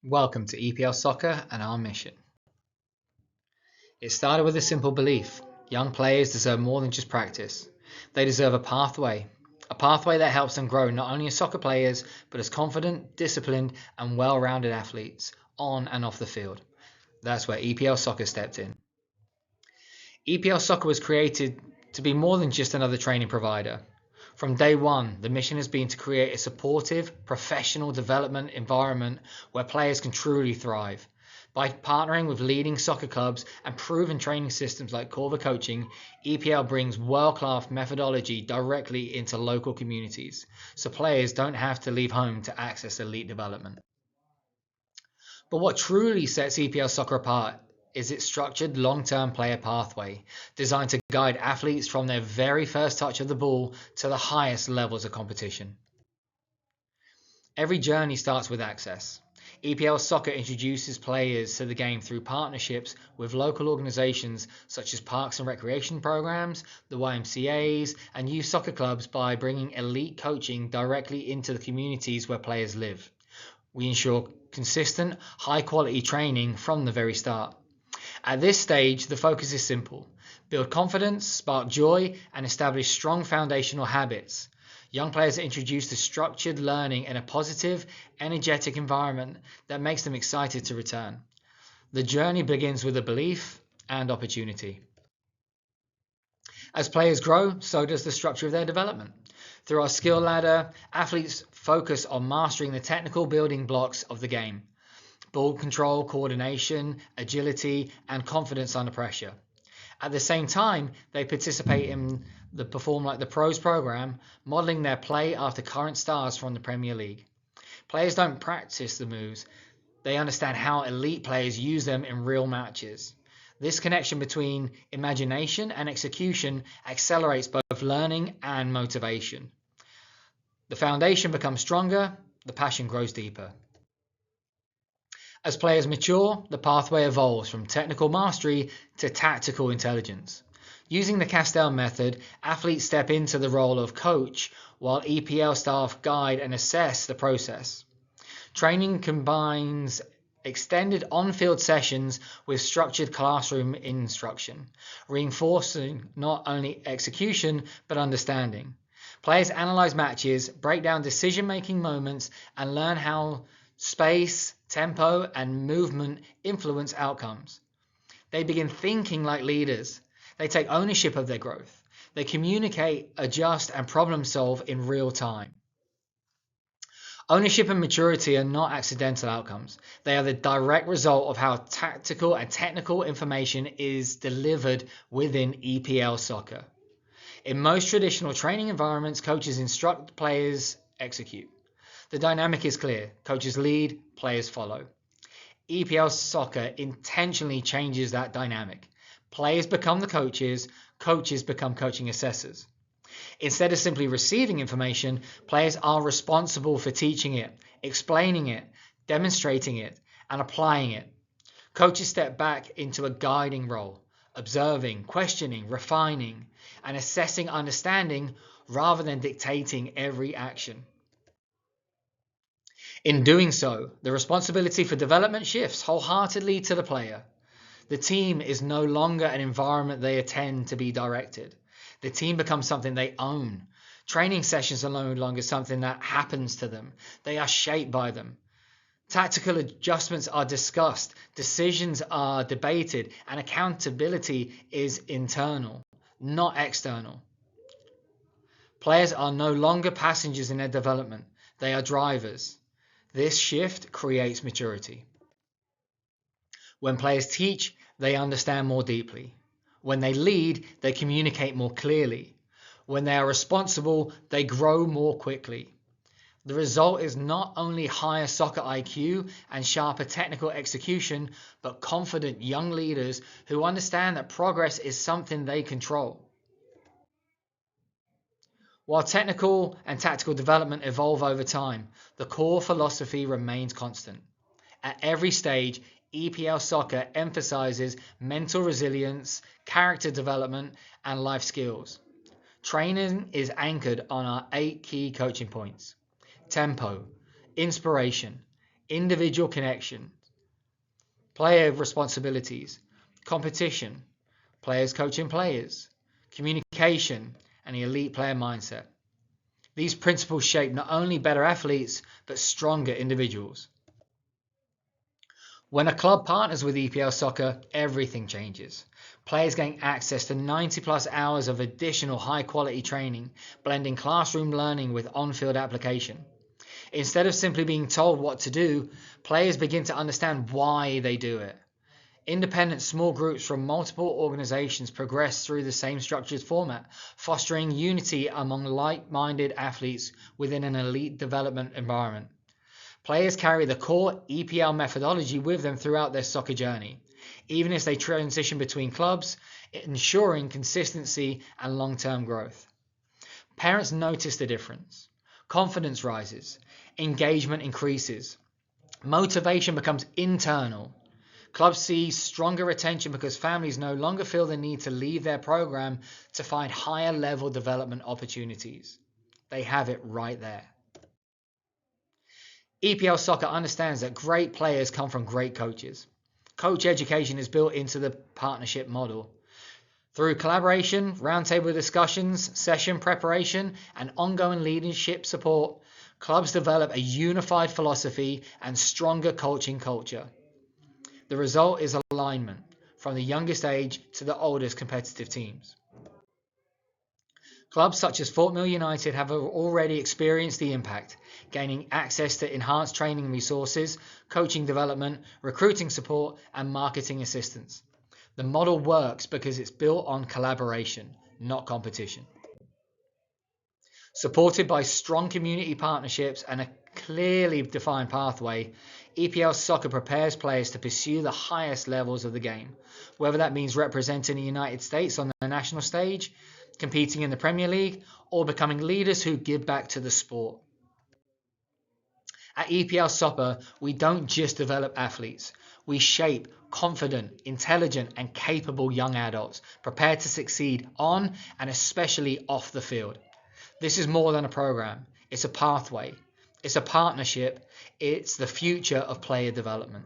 Welcome to EPL Soccer and our mission. It started with a simple belief. Young players deserve more than just practice. They deserve a pathway that helps them grow not only as soccer players, but as confident, disciplined, and well-rounded athletes on and off the field. That's where EPL Soccer stepped in. EPL Soccer was created to be more than just another training provider. From day one, the mission has been to create a supportive, professional development environment where players can truly thrive. By partnering with leading soccer clubs and proven training systems like Corva Coaching, EPL brings world-class methodology directly into local communities, so players don't have to leave home to access elite development. But what truly sets EPL Soccer apart is its structured long-term player pathway, designed to guide athletes from their very first touch of the ball to the highest levels of competition. Every journey starts with access. EPL Soccer introduces players to the game through partnerships with local organisations such as parks and recreation programs, the YMCAs, and youth soccer clubs by bringing elite coaching directly into the communities where players live. We ensure consistent, high-quality training from the very start. At this stage, the focus is simple. Build confidence, spark joy, and establish strong foundational habits. Young players are introduced to structured learning in a positive, energetic environment that makes them excited to return. The journey begins with a belief and opportunity. As players grow, so does the structure of their development. Through our skill ladder, athletes focus on mastering the technical building blocks of the game: ball control, coordination, agility, and confidence under pressure. At the same time, they participate in the Perform Like the Pros program, modelling their play after current stars from the Premier League. Players don't practice the moves, they understand how elite players use them in real matches. This connection between imagination and execution accelerates both learning and motivation. The foundation becomes stronger, the passion grows deeper. As players mature, the pathway evolves from technical mastery to tactical intelligence. Using the Castell method, athletes step into the role of coach while EPL staff guide and assess the process. Training combines extended on-field sessions with structured classroom instruction, reinforcing not only execution but understanding. Players analyze matches, break down decision-making moments, and learn how space, tempo, and movement influence outcomes. They begin thinking like leaders. They take ownership of their growth. They communicate, adjust, and problem solve in real time. Ownership and maturity are not accidental outcomes. They are the direct result of how tactical and technical information is delivered within EPL soccer. In most traditional training environments, coaches instruct, players execute. The dynamic is clear. Coaches lead, players follow. EPL soccer intentionally changes that dynamic. Players become the coaches, coaches become coaching assessors. Instead of simply receiving information, players are responsible for teaching it, explaining it, demonstrating it, and applying it. Coaches step back into a guiding role, observing, questioning, refining, and assessing understanding rather than dictating every action. In doing so, the responsibility for development shifts wholeheartedly to the player. The team is no longer an environment they attend to be directed. The team becomes something they own. Training sessions are no longer something that happens to them. They are shaped by them. Tactical adjustments are discussed, decisions are debated, and accountability is internal, not external. Players are no longer passengers in their development. They are drivers. This shift creates maturity. When players teach, they understand more deeply. When they lead, they communicate more clearly. When they are responsible, they grow more quickly. The result is not only higher soccer IQ and sharper technical execution, but confident young leaders who understand that progress is something they control. While technical and tactical development evolve over time, the core philosophy remains constant. At every stage, EPL soccer emphasizes mental resilience, character development, and life skills. Training is anchored on our 8 key coaching points: tempo, inspiration, individual connection, player responsibilities, competition, players coaching players, communication, and the elite player mindset. These principles shape not only better athletes, but stronger individuals. When a club partners with EPL Soccer, everything changes. Players gain access to 90 plus hours of additional high quality training, blending classroom learning with on-field application. Instead of simply being told what to do, players begin to understand why they do it. Independent small groups from multiple organizations progress through the same structured format, fostering unity among like-minded athletes within an elite development environment. Players carry the core EPL methodology with them throughout their soccer journey, even as they transition between clubs, ensuring consistency and long-term growth. Parents notice the difference. Confidence rises, engagement increases, motivation becomes internal. Clubs see stronger retention because families no longer feel the need to leave their program to find higher level development opportunities. They have it right there. EPL Soccer understands that great players come from great coaches. Coach education is built into the partnership model. Through collaboration, roundtable discussions, session preparation, and ongoing leadership support, clubs develop a unified philosophy and stronger coaching culture. The result is alignment, from the youngest age to the oldest competitive teams. Clubs such as Fort Mill United have already experienced the impact, gaining access to enhanced training resources, coaching development, recruiting support, and marketing assistance. The model works because it's built on collaboration, not competition. Supported by strong community partnerships and a clearly defined pathway, EPL Soccer prepares players to pursue the highest levels of the game, whether that means representing the United States on the national stage, competing in the Premier League, or becoming leaders who give back to the sport. At EPL Soccer, we don't just develop athletes. We shape confident, intelligent, and capable young adults prepared to succeed on and especially off the field. This is more than a program. It's a pathway. It's a partnership. It's the future of player development.